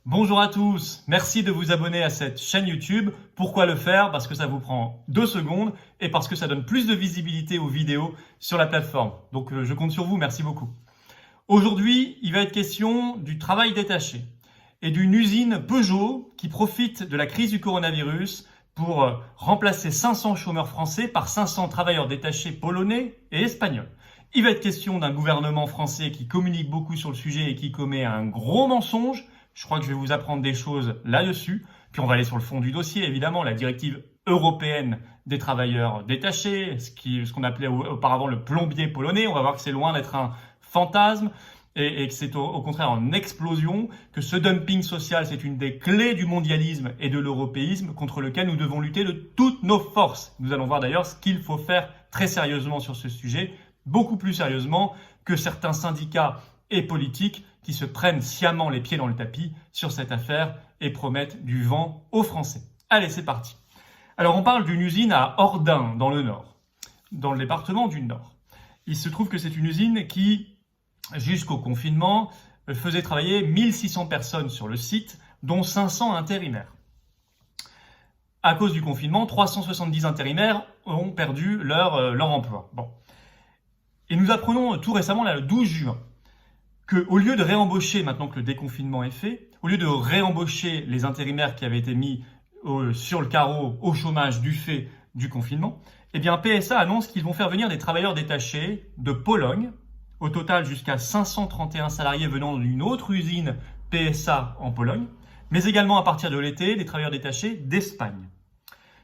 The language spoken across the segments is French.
Bonjour à tous, merci de vous abonner à cette chaîne YouTube. Pourquoi le faire? Parce que ça vous prend 2 secondes et parce que ça donne plus de visibilité aux vidéos sur la plateforme. Donc je compte sur vous, merci beaucoup. Aujourd'hui, il va être question du travail détaché et d'une usine Peugeot qui profite de la crise du coronavirus pour remplacer 500 chômeurs français par 500 travailleurs détachés polonais et espagnols. Il va être question d'un gouvernement français qui communique beaucoup sur le sujet et qui commet un gros mensonge. Je crois que je vais vous apprendre des choses là-dessus. Puis on va aller sur le fond du dossier, évidemment, la directive européenne des travailleurs détachés, ce qu'on appelait auparavant le plombier polonais. On va voir que c'est loin d'être un fantasme et que c'est au contraire en explosion, que ce dumping social, c'est une des clés du mondialisme et de l'européisme contre lequel nous devons lutter de toutes nos forces. Nous allons voir d'ailleurs ce qu'il faut faire très sérieusement sur ce sujet, beaucoup plus sérieusement que certains syndicats et politiques qui se prennent sciemment les pieds dans le tapis sur cette affaire et promettent du vent aux Français. Allez, c'est parti. Alors, on parle d'une usine à Ordin, dans le Nord, dans le département du Nord. Il se trouve que c'est une usine qui, jusqu'au confinement, faisait travailler 1600 personnes sur le site, dont 500 intérimaires. À cause du confinement, 370 intérimaires ont perdu leur emploi. Bon. Et nous apprenons tout récemment, là, le 12 juin, qu'au lieu de réembaucher, maintenant que le déconfinement est fait, au lieu de réembaucher les intérimaires qui avaient été mis sur le carreau au chômage du fait du confinement, eh bien PSA annonce qu'ils vont faire venir des travailleurs détachés de Pologne, au total jusqu'à 531 salariés venant d'une autre usine PSA en Pologne, mais également à partir de l'été, des travailleurs détachés d'Espagne,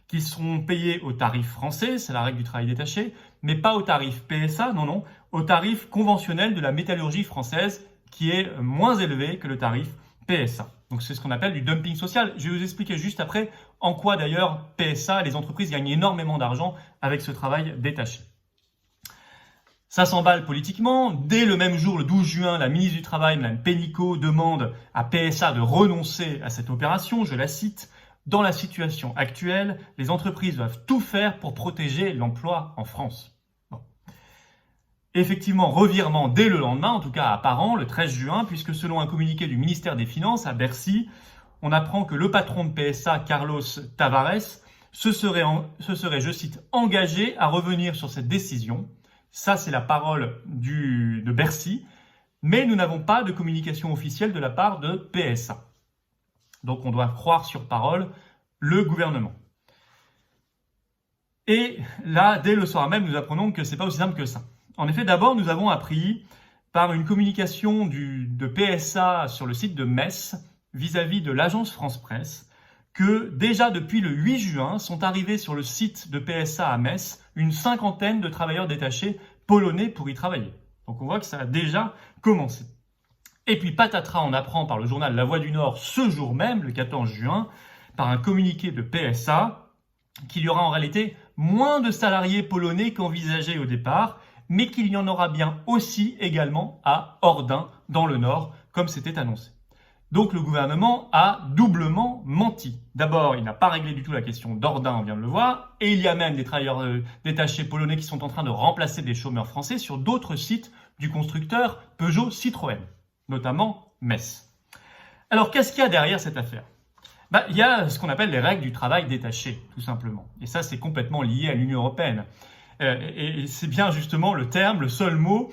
qui seront payés au tarif français, c'est la règle du travail détaché, mais pas au tarif PSA, non, au tarif conventionnel de la métallurgie française, qui est moins élevé que le tarif PSA. Donc c'est ce qu'on appelle du dumping social. Je vais vous expliquer juste après en quoi d'ailleurs PSA, les entreprises gagnent énormément d'argent avec ce travail détaché. Ça s'emballe politiquement. Dès le même jour, le 12 juin, la ministre du Travail, Mme Pénicaud, demande à PSA de renoncer à cette opération. Je la cite. Dans la situation actuelle, les entreprises doivent tout faire pour protéger l'emploi en France. Bon. Effectivement, revirement dès le lendemain, en tout cas apparent, le 13 juin, puisque selon un communiqué du ministère des Finances à Bercy, on apprend que le patron de PSA, Carlos Tavares, se serait, je cite, engagé à revenir sur cette décision. Ça, c'est la parole de Bercy, mais nous n'avons pas de communication officielle de la part de PSA. Donc on doit croire sur parole le gouvernement. Et là, dès le soir même, nous apprenons que c'est pas aussi simple que ça. En effet, d'abord, nous avons appris par une communication de PSA sur le site de Metz vis-à-vis de l'agence France Presse que déjà depuis le 8 juin sont arrivés sur le site de PSA à Metz une 50aine de travailleurs détachés polonais pour y travailler. Donc on voit que ça a déjà commencé. Et puis patatras, on apprend par le journal La Voix du Nord ce jour même, le 14 juin, par un communiqué de PSA, qu'il y aura en réalité moins de salariés polonais qu'envisagé au départ, mais qu'il y en aura bien aussi également à Ordin, dans le Nord, comme c'était annoncé. Donc le gouvernement a doublement menti. D'abord, il n'a pas réglé du tout la question d'Ordin, on vient de le voir, et il y a même des travailleurs détachés polonais qui sont en train de remplacer des chômeurs français sur d'autres sites du constructeur Peugeot Citroën, notamment Metz. Alors, qu'est-ce qu'il y a derrière cette affaire? Il y a ce qu'on appelle les règles du travail détaché, tout simplement. Et ça, c'est complètement lié à l'Union européenne. Et c'est bien justement le terme, le seul mot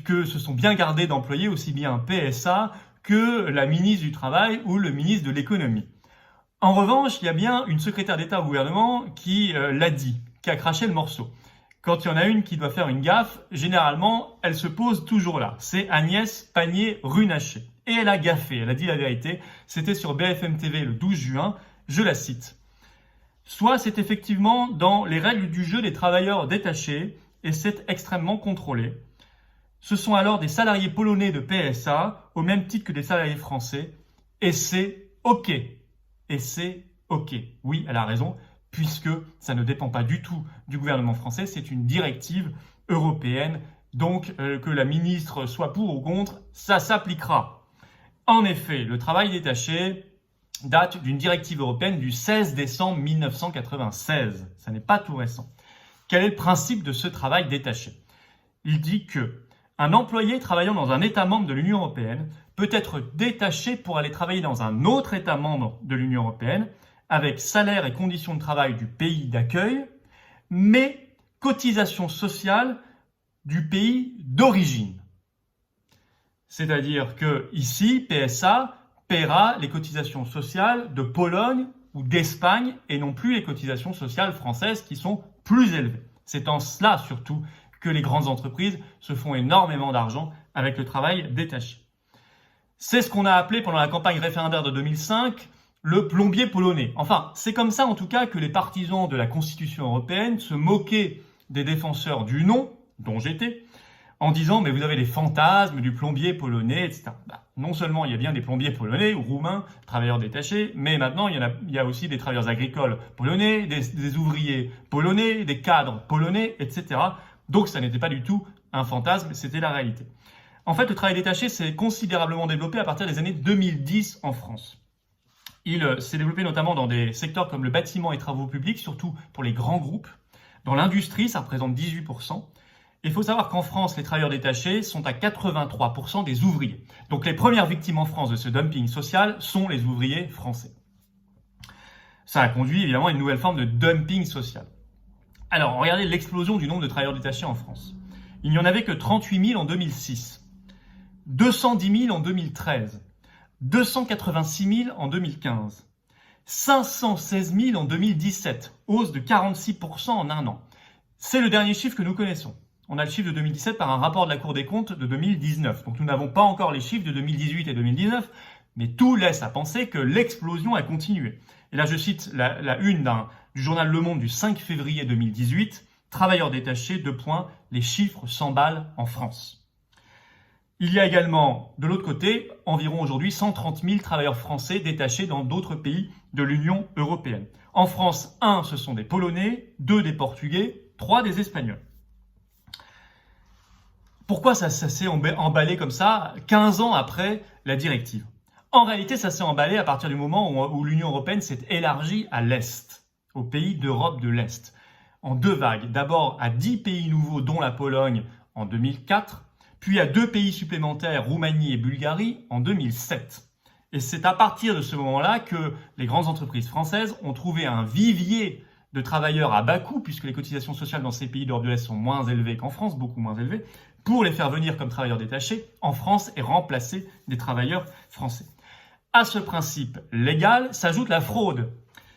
que se sont bien gardés d'employer aussi bien PSA que la ministre du Travail ou le ministre de l'Économie. En revanche, il y a bien une secrétaire d'État au gouvernement qui l'a dit, qui a craché le morceau. Quand il y en a une qui doit faire une gaffe, généralement, elle se pose toujours là. C'est Agnès Pannier-Runacher. Et elle a gaffé, elle a dit la vérité. C'était sur BFM TV le 12 juin, je la cite. Soit c'est effectivement dans les règles du jeu des travailleurs détachés, et c'est extrêmement contrôlé. Ce sont alors des salariés polonais de PSA, au même titre que des salariés français, et c'est OK. Et c'est OK. Oui, elle a raison, puisque ça ne dépend pas du tout du gouvernement français, c'est une directive européenne, donc que la ministre soit pour ou contre, ça s'appliquera. En effet, le travail détaché date d'une directive européenne du 16 décembre 1996. Ça n'est pas tout récent. Quel est le principe de ce travail détaché? Il dit que Un employé travaillant dans un État membre de l'Union européenne peut être détaché pour aller travailler dans un autre État membre de l'Union européenne avec salaire et conditions de travail du pays d'accueil, mais cotisation sociale du pays d'origine. C'est-à-dire que ici, PSA paiera les cotisations sociales de Pologne ou d'Espagne et non plus les cotisations sociales françaises qui sont plus élevées. C'est en cela surtout que les grandes entreprises se font énormément d'argent avec le travail détaché. C'est ce qu'on a appelé pendant la campagne référendaire de 2005 le plombier polonais. Enfin, c'est comme ça en tout cas que les partisans de la Constitution européenne se moquaient des défenseurs du non, dont j'étais, en disant « mais vous avez les fantasmes du plombier polonais, etc. » Non seulement il y a bien des plombiers polonais ou roumains, travailleurs détachés, mais maintenant il y a aussi des travailleurs agricoles polonais, des ouvriers polonais, des cadres polonais, etc. Donc ça n'était pas du tout un fantasme, c'était la réalité. En fait, le travail détaché s'est considérablement développé à partir des années 2010 en France. Il s'est développé notamment dans des secteurs comme le bâtiment et travaux publics, surtout pour les grands groupes. Dans l'industrie, ça représente 18%. Il faut savoir qu'en France, les travailleurs détachés sont à 83% des ouvriers. Donc les premières victimes en France de ce dumping social sont les ouvriers français. Ça a conduit évidemment à une nouvelle forme de dumping social. Alors, regardez l'explosion du nombre de travailleurs détachés en France. Il n'y en avait que 38 000 en 2006, 210 000 en 2013, 286 000 en 2015, 516 000 en 2017, hausse de 46% en un an. C'est le dernier chiffre que nous connaissons. On a le chiffre de 2017 par un rapport de la Cour des comptes de 2019. Donc nous n'avons pas encore les chiffres de 2018 et 2019, mais tout laisse à penser que l'explosion a continué. Et là, je cite la une du journal Le Monde du 5 février 2018. Travailleurs détachés, 2 points, les chiffres s'emballent en France. Il y a également, de l'autre côté, environ aujourd'hui 130 000 travailleurs français détachés dans d'autres pays de l'Union européenne. En France, 1, ce sont des Polonais, 2, des Portugais, 3, des Espagnols. Pourquoi ça s'est emballé comme ça 15 ans après la directive? En réalité, ça s'est emballé à partir du moment où l'Union européenne s'est élargie à l'Est, aux pays d'Europe de l'Est, en 2 vagues. D'abord à 10 pays nouveaux, dont la Pologne en 2004, puis à 2 pays supplémentaires, Roumanie et Bulgarie, en 2007. Et c'est à partir de ce moment-là que les grandes entreprises françaises ont trouvé un vivier de travailleurs à bas coût, puisque les cotisations sociales dans ces pays d'Europe de l'Est sont moins élevées qu'en France, beaucoup moins élevées, pour les faire venir comme travailleurs détachés en France et remplacer des travailleurs français. À ce principe légal s'ajoute la fraude.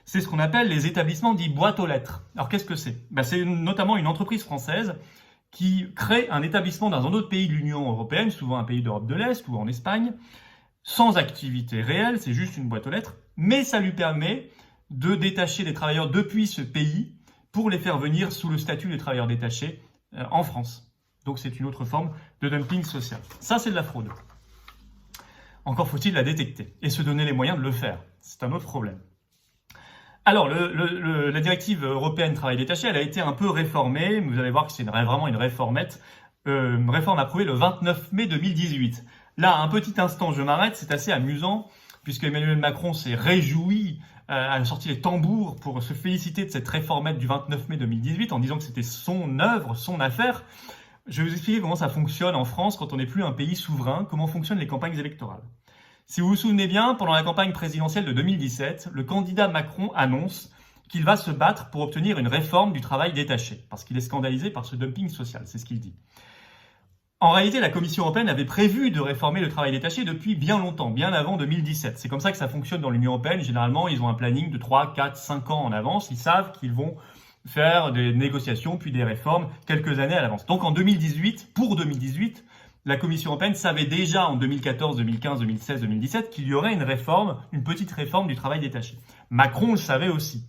C'est ce qu'on appelle les établissements dits boîtes aux lettres. Alors qu'est-ce que c'est? C'est notamment une entreprise française qui crée un établissement dans un autre pays de l'Union européenne, souvent un pays d'Europe de l'Est ou en Espagne, sans activité réelle, c'est juste une boîte aux lettres, mais ça lui permet de détacher des travailleurs depuis ce pays pour les faire venir sous le statut des travailleurs détachés en France. Donc c'est une autre forme de dumping social. Ça, c'est de la fraude. Encore faut-il la détecter et se donner les moyens de le faire. C'est un autre problème. Alors, la directive européenne travail détaché, elle a été un peu réformée. Vous allez voir que c'est vraiment une réformette. Une réforme approuvée le 29 mai 2018. Là, un petit instant, je m'arrête. C'est assez amusant puisque Emmanuel Macron s'est réjoui, a sorti les tambours pour se féliciter de cette réformette du 29 mai 2018 en disant que c'était son œuvre, son affaire. Je vais vous expliquer comment ça fonctionne en France quand on n'est plus un pays souverain, comment fonctionnent les campagnes électorales. Si vous vous souvenez bien, pendant la campagne présidentielle de 2017, le candidat Macron annonce qu'il va se battre pour obtenir une réforme du travail détaché, parce qu'il est scandalisé par ce dumping social, c'est ce qu'il dit. En réalité, la Commission européenne avait prévu de réformer le travail détaché depuis bien longtemps, bien avant 2017. C'est comme ça que ça fonctionne dans l'Union européenne. Généralement, ils ont un planning de 3, 4, 5 ans en avance. Ils savent qu'ils vont faire des négociations puis des réformes quelques années à l'avance. Donc en 2018, pour 2018, la Commission européenne savait déjà en 2014, 2015, 2016, 2017 qu'il y aurait une réforme, une petite réforme du travail détaché. Macron le savait aussi.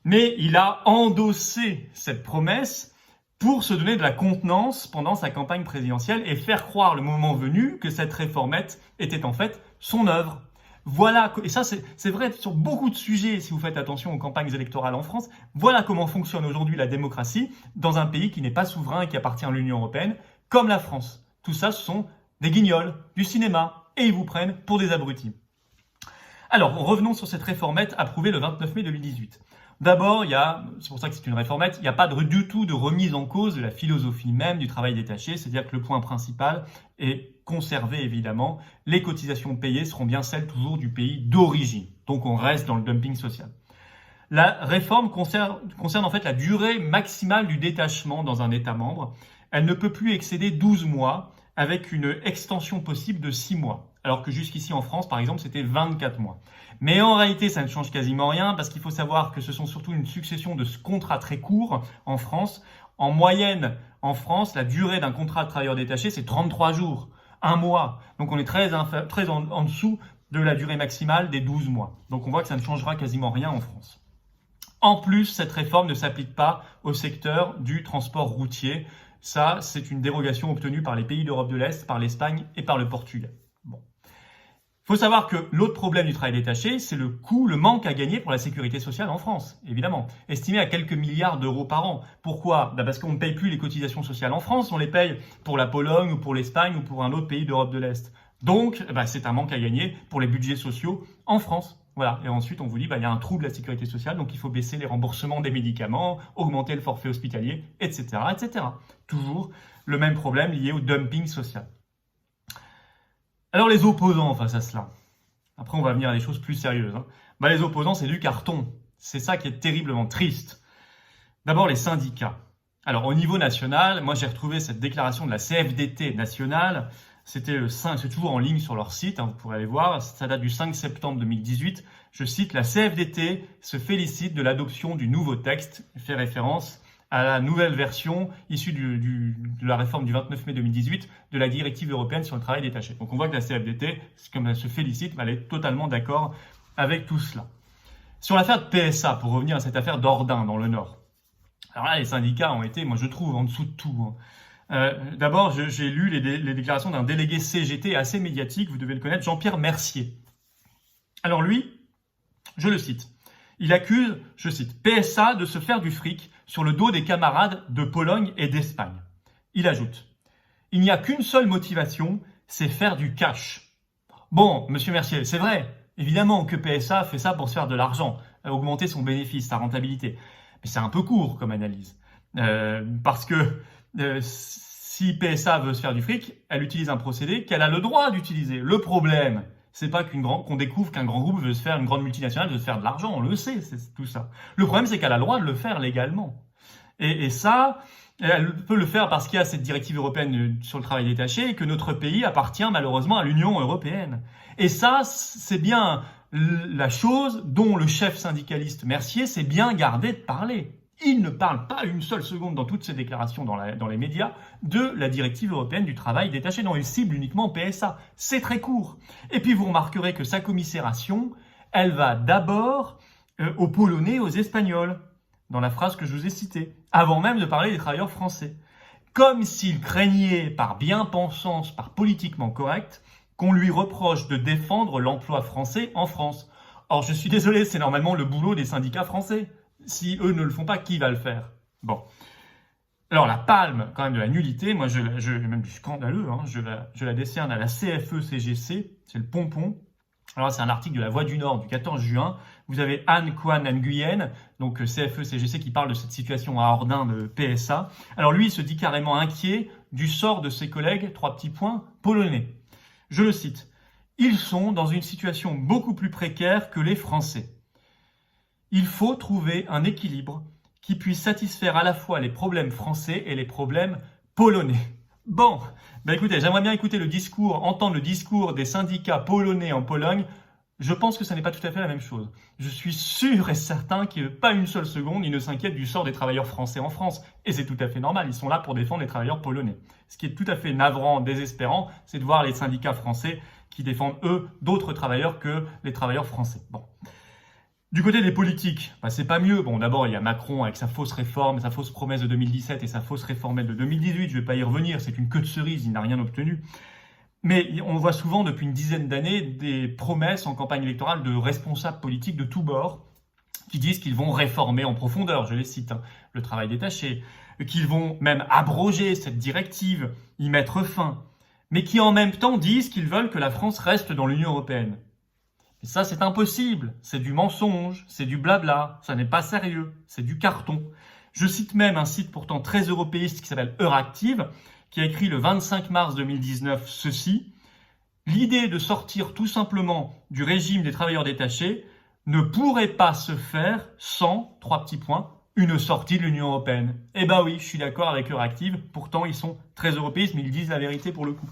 Mais il a endossé cette promesse pour se donner de la contenance pendant sa campagne présidentielle et faire croire le moment venu que cette réformette était en fait son œuvre. Voilà, et ça c'est vrai sur beaucoup de sujets si vous faites attention aux campagnes électorales en France. Voilà comment fonctionne aujourd'hui la démocratie dans un pays qui n'est pas souverain et qui appartient à l'Union européenne, comme la France. Tout ça, ce sont des guignols, du cinéma, et ils vous prennent pour des abrutis. Alors, revenons sur cette réformette approuvée le 29 mai 2018. D'abord, c'est pour ça que c'est une réformette, il n'y a pas du tout de remise en cause de la philosophie même du travail détaché, c'est-à-dire que le point principal est conservé évidemment, les cotisations payées seront bien celles toujours du pays d'origine, donc on reste dans le dumping social. La réforme concerne en fait la durée maximale du détachement dans un État membre. Elle ne peut plus excéder 12 mois avec une extension possible de 6 mois. Alors que jusqu'ici en France, par exemple, c'était 24 mois. Mais en réalité, ça ne change quasiment rien parce qu'il faut savoir que ce sont surtout une succession de contrats très courts en France. En moyenne, en France, la durée d'un contrat de travailleur détaché, c'est 33 jours, un mois. Donc on est très en dessous de la durée maximale des 12 mois. Donc on voit que ça ne changera quasiment rien en France. En plus, cette réforme ne s'applique pas au secteur du transport routier. Ça, c'est une dérogation obtenue par les pays d'Europe de l'Est, par l'Espagne et par le Portugal. Bon. Il faut savoir que l'autre problème du travail détaché, c'est le coût, le manque à gagner pour la sécurité sociale en France, évidemment, estimé à quelques milliards d'euros par an. Pourquoi ? Parce qu'on ne paye plus les cotisations sociales en France, on les paye pour la Pologne ou pour l'Espagne ou pour un autre pays d'Europe de l'Est. Donc, c'est un manque à gagner pour les budgets sociaux en France. Voilà. Et ensuite, on vous dit, il y a un trou de la sécurité sociale, donc il faut baisser les remboursements des médicaments, augmenter le forfait hospitalier, etc., etc. Toujours le même problème lié au dumping social. Alors les opposants face à cela, après on va venir à des choses plus sérieuses. Les opposants, c'est du carton. C'est ça qui est terriblement triste. D'abord les syndicats. Alors au niveau national, moi j'ai retrouvé cette déclaration de la CFDT nationale. C'est toujours en ligne sur leur site, vous pourrez aller voir. Ça date du 5 septembre 2018. Je cite, la CFDT se félicite de l'adoption du nouveau texte, fait référence à la nouvelle version issue de la réforme du 29 mai 2018 de la directive européenne sur le travail détaché. Donc on voit que la CFDT, comme elle se félicite, elle est totalement d'accord avec tout cela. Sur l'affaire de PSA, pour revenir à cette affaire d'Ordain dans le Nord. Alors là, les syndicats ont été, moi je trouve, en dessous de tout. D'abord, j'ai lu les déclarations d'un délégué CGT assez médiatique, vous devez le connaître, Jean-Pierre Mercier. Alors lui, je le cite, il accuse, je cite, PSA de se faire du fric sur le dos des camarades de Pologne et d'Espagne. Il ajoute, il n'y a qu'une seule motivation, c'est faire du cash. Bon, monsieur Mercier, c'est vrai, évidemment que PSA fait ça pour se faire de l'argent, augmenter son bénéfice, sa rentabilité. Mais c'est un peu court comme analyse. Parce que si PSA veut se faire du fric, elle utilise un procédé qu'elle a le droit d'utiliser. Le problème, c'est pas qu'on découvre qu'un grand groupe veut se faire, une grande multinationale veut se faire de l'argent, on le sait, c'est tout ça. Le problème, c'est qu'elle a le droit de le faire légalement. Et ça, elle peut le faire parce qu'il y a cette directive européenne sur le travail détaché et que notre pays appartient malheureusement à l'Union européenne. Et ça, c'est bien la chose dont le chef syndicaliste Mercier s'est bien gardé de parler. Il ne parle pas une seule seconde dans toutes ses déclarations dans les médias de la directive européenne du travail détaché. Non, il cible uniquement PSA. C'est très court. Et puis vous remarquerez que sa commisération, elle va d'abord aux Polonais, aux Espagnols, dans la phrase que je vous ai citée, avant même de parler des travailleurs français. Comme s'il craignait, par bien-pensance, par politiquement correct, qu'on lui reproche de défendre l'emploi français en France. Or, je suis désolé, c'est normalement le boulot des syndicats français. Si eux ne le font pas, qui va le faire? Bon. Alors, la palme, quand même, de la nullité, moi, même du scandaleux, je la décerne à la CFE-CGC, c'est le pompon. Alors, c'est un article de La Voix du Nord du 14 juin. Vous avez Anne Kwan Nguyen, donc CFE-CGC, qui parle de cette situation à Ordain de PSA. Alors, lui, il se dit carrément inquiet du sort de ses collègues, 3 petits points, polonais. Je le cite. Ils sont dans une situation beaucoup plus précaire que les Français. Il faut trouver un équilibre qui puisse satisfaire à la fois les problèmes français et les problèmes polonais. Bon, écoutez, j'aimerais bien entendre le discours des syndicats polonais en Pologne. Je pense que ça n'est pas tout à fait la même chose. Je suis sûr et certain que pas une seule seconde, ils ne s'inquiètent du sort des travailleurs français en France. Et c'est tout à fait normal, ils sont là pour défendre les travailleurs polonais. Ce qui est tout à fait navrant, désespérant, c'est de voir les syndicats français qui défendent, eux, d'autres travailleurs que les travailleurs français. Bon. Du côté des politiques, c'est pas mieux. Bon, d'abord, il y a Macron avec sa fausse réforme, sa fausse promesse de 2017 et sa fausse réformette de 2018. Je vais pas y revenir, c'est une queue de cerise, il n'a rien obtenu. Mais on voit souvent depuis une dizaine d'années des promesses en campagne électorale de responsables politiques de tous bords qui disent qu'ils vont réformer en profondeur, je les cite, le travail détaché, qu'ils vont même abroger cette directive, y mettre fin, mais qui en même temps disent qu'ils veulent que la France reste dans l'Union européenne. Et ça, c'est impossible. C'est du mensonge, c'est du blabla, ça n'est pas sérieux, c'est du carton. Je cite même un site pourtant très européiste qui s'appelle Euractiv, qui a écrit le 25 mars 2019 ceci. L'idée de sortir tout simplement du régime des travailleurs détachés ne pourrait pas se faire sans, 3 petits points, une sortie de l'Union européenne. Eh ben oui, je suis d'accord avec Euractiv, pourtant ils sont très européistes, mais ils disent la vérité pour le coup.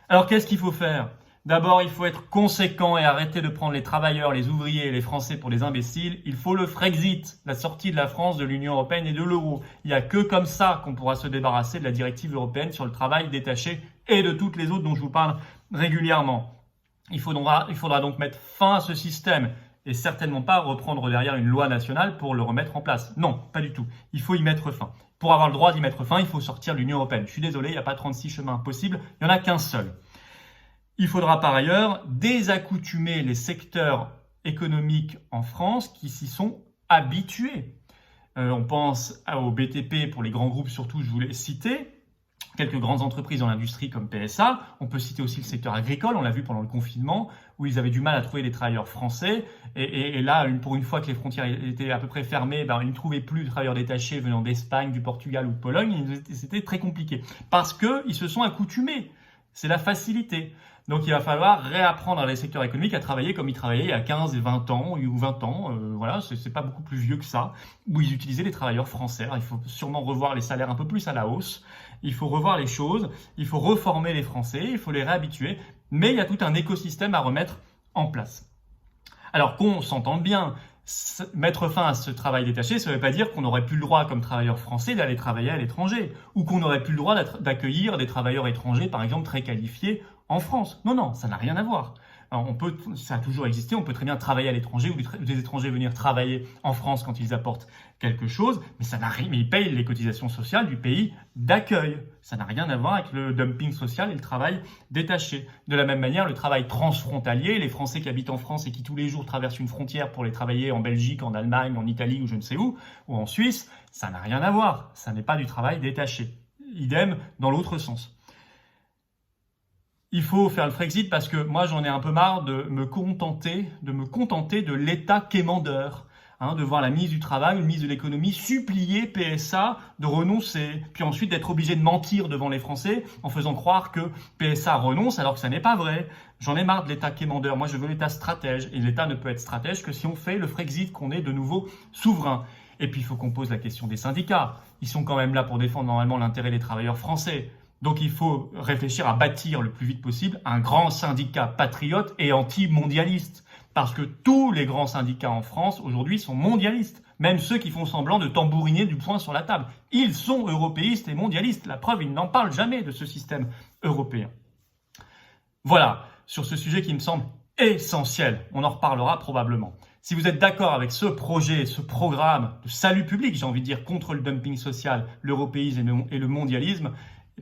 Alors qu'est-ce qu'il faut faire ? D'abord, il faut être conséquent et arrêter de prendre les travailleurs, les ouvriers et les Français pour des imbéciles. Il faut le Frexit, la sortie de la France de l'Union européenne et de l'euro. Il n'y a que comme ça qu'on pourra se débarrasser de la directive européenne sur le travail détaché et de toutes les autres dont je vous parle régulièrement. Il faudra donc mettre fin à ce système et certainement pas reprendre derrière une loi nationale pour le remettre en place. Non, pas du tout. Il faut y mettre fin. Pour avoir le droit d'y mettre fin, il faut sortir de l'Union européenne. Je suis désolé, il n'y a pas 36 chemins possibles, il n'y en a qu'un seul. Il faudra par ailleurs désaccoutumer les secteurs économiques en France qui s'y sont habitués. On pense au BTP pour les grands groupes surtout, je vous l'ai cité. Quelques grandes entreprises dans l'industrie comme PSA. On peut citer aussi le secteur agricole, on l'a vu pendant le confinement, où ils avaient du mal à trouver des travailleurs français. Et là, pour une fois que les frontières étaient à peu près fermées, ils ne trouvaient plus de travailleurs détachés venant d'Espagne, du Portugal ou de Pologne. C'était très compliqué. Parce qu'ils se sont accoutumés. C'est la facilité. Donc il va falloir réapprendre à les secteurs économiques à travailler comme ils travaillaient il y a 15 et 20 ans, ou 20 ans, voilà, c'est pas beaucoup plus vieux que ça, où ils utilisaient les travailleurs français. Alors, il faut sûrement revoir les salaires un peu plus à la hausse, il faut revoir les choses, il faut reformer les Français, il faut les réhabituer, mais il y a tout un écosystème à remettre en place. Alors qu'on s'entende bien, mettre fin à ce travail détaché, ça ne veut pas dire qu'on n'aurait plus le droit, comme travailleurs français, d'aller travailler à l'étranger, ou qu'on n'aurait plus le droit d'accueillir des travailleurs étrangers, par exemple, très qualifiés en France. Non, non, ça n'a rien à voir. Alors, ça a toujours existé, on peut très bien travailler à l'étranger ou des étrangers venir travailler en France quand ils apportent quelque chose, mais ça n'a rien, mais ils payent les cotisations sociales du pays d'accueil. Ça n'a rien à voir avec le dumping social et le travail détaché. De la même manière, le travail transfrontalier, les Français qui habitent en France et qui tous les jours traversent une frontière pour les travailler en Belgique, en Allemagne, en Italie ou je ne sais où, ou en Suisse, ça n'a rien à voir. Ça n'est pas du travail détaché. Idem dans l'autre sens. Il faut faire le Frexit parce que moi j'en ai un peu marre de me contenter de l'État quémandeur, de voir la ministre du Travail, le ministre de l'Économie supplier PSA de renoncer, puis ensuite d'être obligé de mentir devant les Français en faisant croire que PSA renonce alors que ça n'est pas vrai. J'en ai marre de l'État quémandeur, moi je veux l'État stratège, et l'État ne peut être stratège que si on fait le Frexit, qu'on est de nouveau souverain. Et puis il faut qu'on pose la question des syndicats, ils sont quand même là pour défendre normalement l'intérêt des travailleurs français. Donc il faut réfléchir à bâtir le plus vite possible un grand syndicat patriote et anti-mondialiste. Parce que tous les grands syndicats en France aujourd'hui sont mondialistes. Même ceux qui font semblant de tambouriner du poing sur la table. Ils sont européistes et mondialistes. La preuve, ils n'en parlent jamais de ce système européen. Voilà, sur ce sujet qui me semble essentiel. On en reparlera probablement. Si vous êtes d'accord avec ce projet, ce programme de salut public, j'ai envie de dire, contre le dumping social, l'européisme et le mondialisme,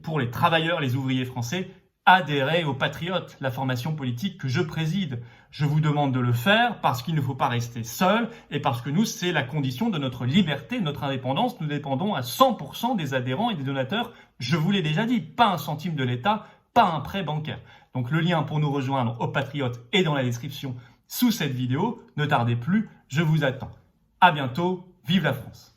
pour les travailleurs, les ouvriers français, adhérez aux Patriotes, la formation politique que je préside. Je vous demande de le faire parce qu'il ne faut pas rester seul et parce que nous, c'est la condition de notre liberté, de notre indépendance. Nous dépendons à 100% des adhérents et des donateurs. Je vous l'ai déjà dit, pas un centime de l'État, pas un prêt bancaire. Donc le lien pour nous rejoindre aux Patriotes est dans la description sous cette vidéo. Ne tardez plus, je vous attends. À bientôt, vive la France!